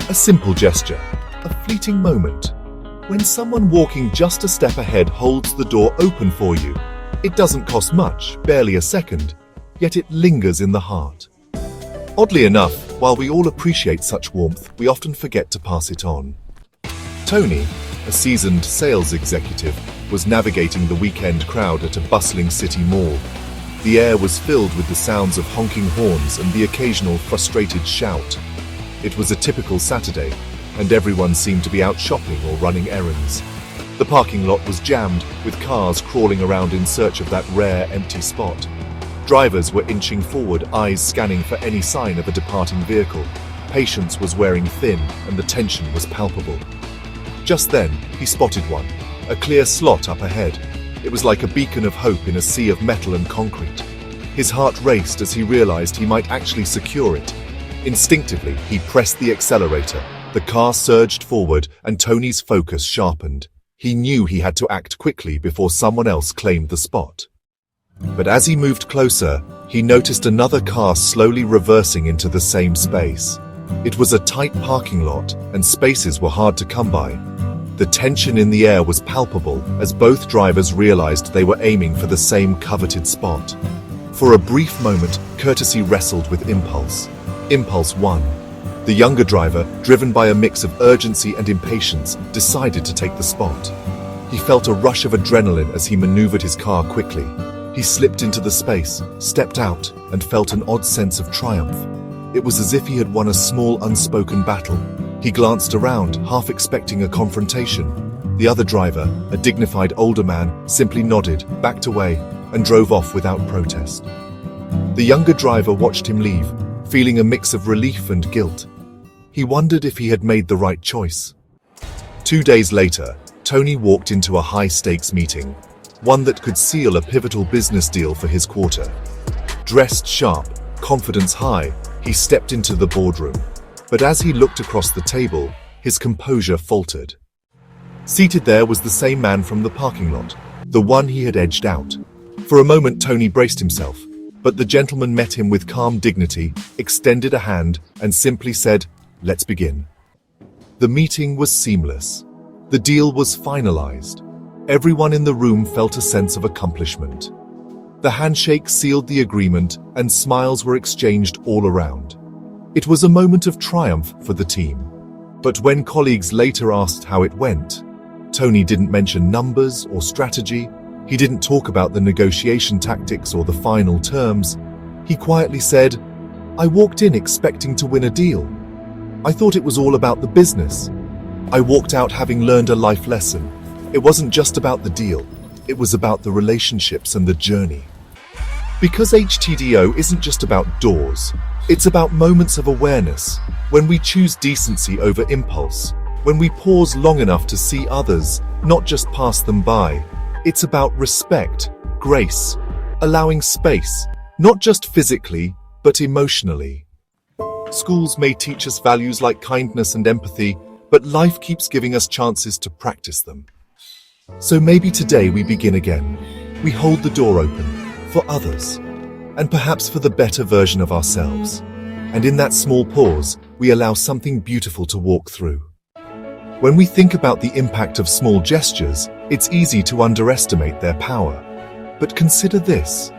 A simple gesture, a fleeting moment. When someone walking just a step ahead holds the door open for you, it doesn't cost much, barely a second, yet it lingers in the heart. Oddly enough, while we all appreciate such warmth, we often forget to pass it on. Tony, a seasoned sales executive, was navigating the weekend crowd at a bustling city mall. The air was filled with the sounds of honking horns and the occasional frustrated shout. It was a typical Saturday, and everyone seemed to be out shopping or running errands. The parking lot was jammed, with cars crawling around in search of that rare empty spot. Drivers were inching forward, eyes scanning for any sign of a departing vehicle. Patience was wearing thin, and the tension was palpable. Just then, he spotted one, a clear slot up ahead. It was like a beacon of hope in a sea of metal and concrete. His heart raced as he realized he might actually secure it. Instinctively, he pressed the accelerator. The car surged forward, and Tony's focus sharpened. He knew he had to act quickly before someone else claimed the spot. But as he moved closer, he noticed another car slowly reversing into the same space. It was a tight parking lot, and spaces were hard to come by. The tension in the air was palpable as both drivers realized they were aiming for the same coveted spot. For a brief moment, courtesy wrestled with impulse. Impulse won. The younger driver, driven by a mix of urgency and impatience, decided to take the spot. He felt a rush of adrenaline as he maneuvered his car quickly. He slipped into the space, stepped out, and felt an odd sense of triumph. It was as if he had won a small unspoken battle. He glanced around, half expecting a confrontation. The other driver, a dignified older man, simply nodded, backed away, and drove off without protest. The younger driver watched him leave, feeling a mix of relief and guilt. He wondered if he had made the right choice. 2 days later, Tony walked into a high-stakes meeting, one that could seal a pivotal business deal for his quarter. Dressed sharp, confidence high, he stepped into the boardroom. But as he looked across the table, his composure faltered. Seated there was the same man from the parking lot, the one he had edged out. For a moment, Tony braced himself, but the gentleman met him with calm dignity, extended a hand, and simply said, "Let's begin." The meeting was seamless. The deal was finalized. Everyone in the room felt a sense of accomplishment. The handshake sealed the agreement, and smiles were exchanged all around. It was a moment of triumph for the team. But when colleagues later asked how it went, Tony didn't mention numbers or strategy. He didn't talk about the negotiation tactics or the final terms. He quietly said, "I walked in expecting to win a deal. I thought it was all about the business. I walked out having learned a life lesson. It wasn't just about the deal. It was about the relationships and the journey." Because HTDO isn't just about doors. It's about moments of awareness, when we choose decency over impulse, when we pause long enough to see others, not just pass them by. It's about respect, grace, allowing space, not just physically, but emotionally. Schools may teach us values like kindness and empathy, but life keeps giving us chances to practice them. So maybe today we begin again. We hold the door open for others, and perhaps for the better version of ourselves. And in that small pause, we allow something beautiful to walk through. When we think about the impact of small gestures, it's easy to underestimate their power. But consider this.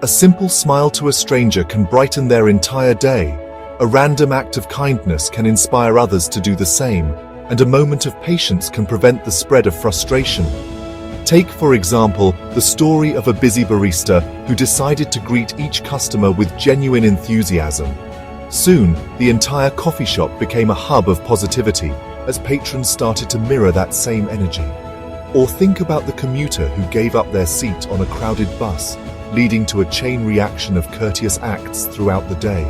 A simple smile to a stranger can brighten their entire day. A random act of kindness can inspire others to do the same, and a moment of patience can prevent the spread of frustration. Take, for example, the story of a busy barista who decided to greet each customer with genuine enthusiasm. Soon, the entire coffee shop became a hub of positivity as patrons started to mirror that same energy. Or think about the commuter who gave up their seat on a crowded bus, leading to a chain reaction of courteous acts throughout the day.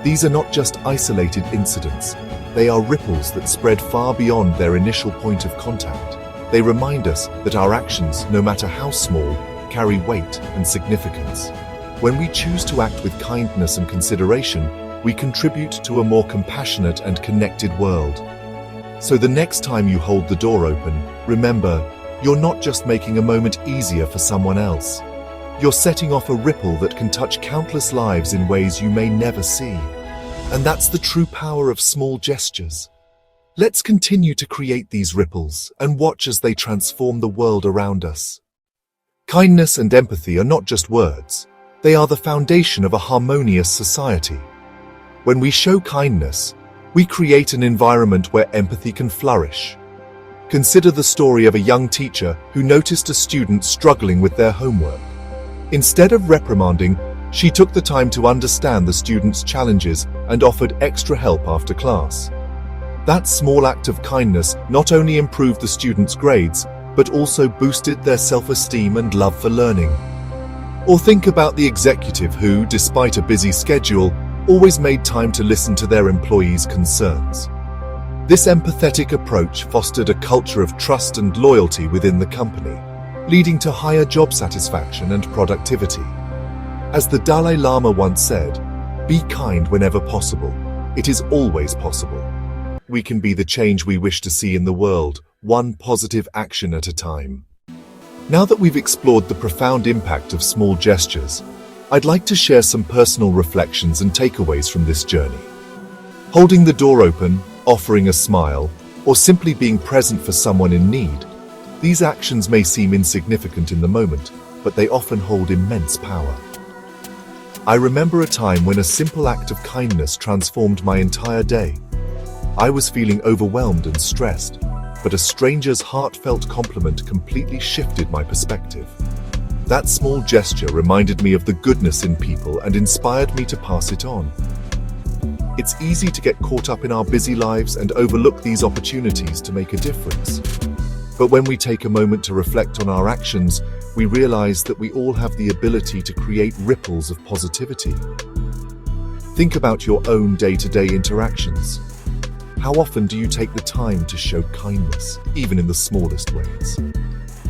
These are not just isolated incidents. They are ripples that spread far beyond their initial point of contact. They remind us that our actions, no matter how small, carry weight and significance. When we choose to act with kindness and consideration, we contribute to a more compassionate and connected world. So the next time you hold the door open, remember, you're not just making a moment easier for someone else. You're setting off a ripple that can touch countless lives in ways you may never see. And that's the true power of small gestures. Let's continue to create these ripples and watch as they transform the world around us. Kindness and empathy are not just words. They are the foundation of a harmonious society. When we show kindness, we create an environment where empathy can flourish. Consider the story of a young teacher who noticed a student struggling with their homework. Instead of reprimanding, she took the time to understand the student's challenges and offered extra help after class. That small act of kindness not only improved the student's grades, but also boosted their self-esteem and love for learning. Or think about the executive who, despite a busy schedule, always made time to listen to their employees' concerns. This empathetic approach fostered a culture of trust and loyalty within the company, leading to higher job satisfaction and productivity. As the Dalai Lama once said, "Be kind whenever possible. It is always possible." We can be the change we wish to see in the world, one positive action at a time. Now that we've explored the profound impact of small gestures, I'd like to share some personal reflections and takeaways from this journey. Holding the door open, offering a smile, or simply being present for someone in need, these actions may seem insignificant in the moment, but they often hold immense power. I remember a time when a simple act of kindness transformed my entire day. I was feeling overwhelmed and stressed, but a stranger's heartfelt compliment completely shifted my perspective. That small gesture reminded me of the goodness in people and inspired me to pass it on. It's easy to get caught up in our busy lives and overlook these opportunities to make a difference. But when we take a moment to reflect on our actions, we realize that we all have the ability to create ripples of positivity. Think about your own day-to-day interactions. How often do you take the time to show kindness, even in the smallest ways?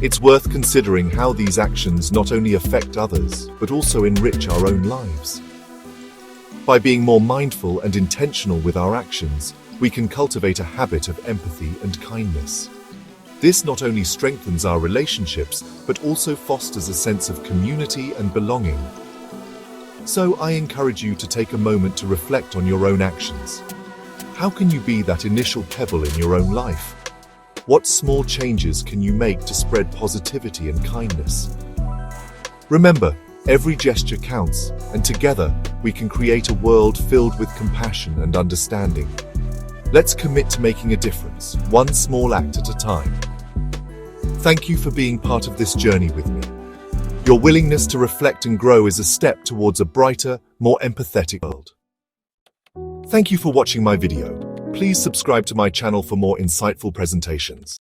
It's worth considering how these actions not only affect others, but also enrich our own lives. By being more mindful and intentional with our actions, we can cultivate a habit of empathy and kindness. This not only strengthens our relationships, but also fosters a sense of community and belonging. So I encourage you to take a moment to reflect on your own actions. How can you be that initial pebble in your own life? What small changes can you make to spread positivity and kindness? Remember, every gesture counts, and together we can create a world filled with compassion and understanding. Let's commit to making a difference, one small act at a time. Thank you for being part of this journey with me. Your willingness to reflect and grow is a step towards a brighter, more empathetic world. Thank you for watching my video. Please subscribe to my channel for more insightful presentations.